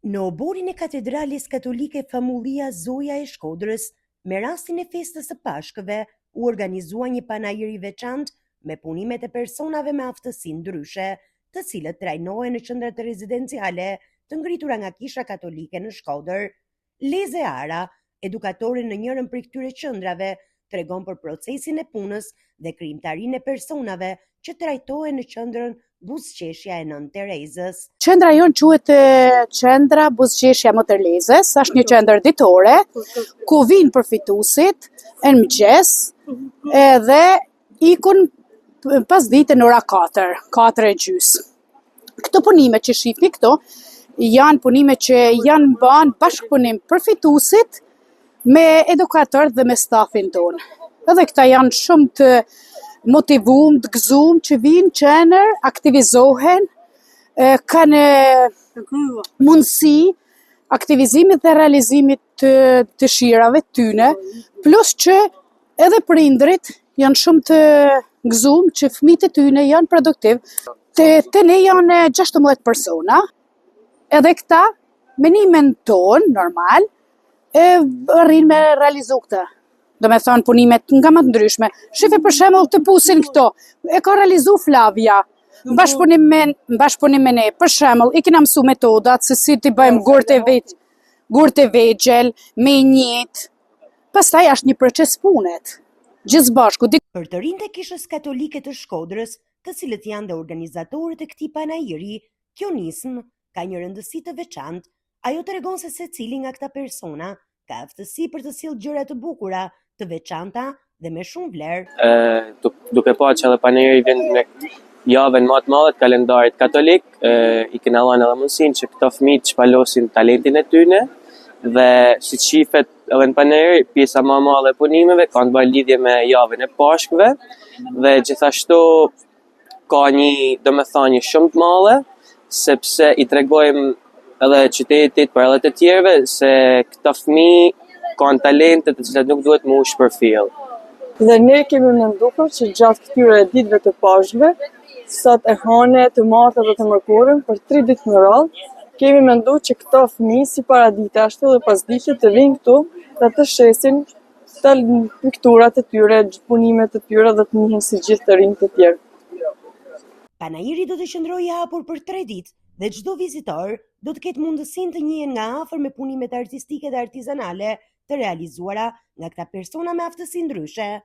Në oborin e Katedrales Katolike Famullia Zoja e Shkodrës, me rastin e festës së Pashkëve, u organizua një panajër i veçantë me punimet e personave me aftësi ndryshe, të cilët trajnohen në qendrat rezidenciale të ngritura nga Kisha Katolike në Shkodër. Leze Ara, edukatore në njërin prej këtyre qendrave, tregon për procesin e punës dhe krijimtarinë e personave që trajtohen në qendrën Buzëqeshja e Nën Terezës. Qendra jonë quhet Qendra Buzëqeshja më Terezës, është një qendër ditore ku vinë përfituesit në mëngjes edhe ikun pas ditën ora 4:30. Këto punime që shihni këto janë punime që janë bën bashkëpunim përfituesit me edukatorët dhe me stafin tonë. Edhe këta janë shumë të motivuar, të gëzuar që vinë qendër, aktivizohen, kanë mundësi aktivizimit dhe realizimit të dëshirave tyne, plus që edhe prindrit janë shumë të gëzuar që fëmijët e tyne janë produktiv. Te ne janë 16 persona, edhe këta me nimen tonë normal arrin me realizu këta. Do me thonë punimet nga më të ndryshme. Shife për shembull të pusin këto, e ka realizu Flavia, në bashkëpunim me ne. Për shembull, i kena mësu metodat, se si t'i bëjmë gurtë e vegjël, me njët. Pastaj është një proces punet, gjithë bashku. Për të rinjtë e Kishës Katolike të Shkodrës, të cilët janë dhe organizatorët e këtij panajiri, kjo nismë ka një rëndësi të veçantë. Ajo tregon se secili nga këta persona ka aftësi për të sjellë gjëra të bukura, të veçanta dhe me shumë vlerë. Duke parë që edhe panajiri vjen në javën më të madhe të kalendarit katolik, i kena dhënë edhe mundësinë që këto fëmijë të shpalosin talentin e tyre dhe si shifet edhe në panajir, pjesa më e madhe e punimeve kanë të bëjë lidhje me javën e Pashkëve dhe gjithashtu ka një domethënie shumë të madhe, sepse i tregojmë edhe qytetit për edhe të tjerëve se këta fëmijë kanë talente të cilat nuk duhet mu shpërfillë. Dhe ne kemi menduar që gjatë këtyre ditëve të Pashkëve, sot e hëne, të martën dhe të mërkurën, për 3 ditë në radhë, kemi menduar që këto fëmijë si paradite ashtu dhe pasdite të vinë këtu dhe të shesin pikturat e tyre, punimet e tyre dhe të njihen si gjithë të rinjtë të tjerë. Panajiri do të qëndrojë i hapur për 3 ditë dhe çdo vizitor do të ketë mundësinë të njihen nga afër me punimet artistike dhe artizanale të realizuara nga këta persona me aftësi ndryshe.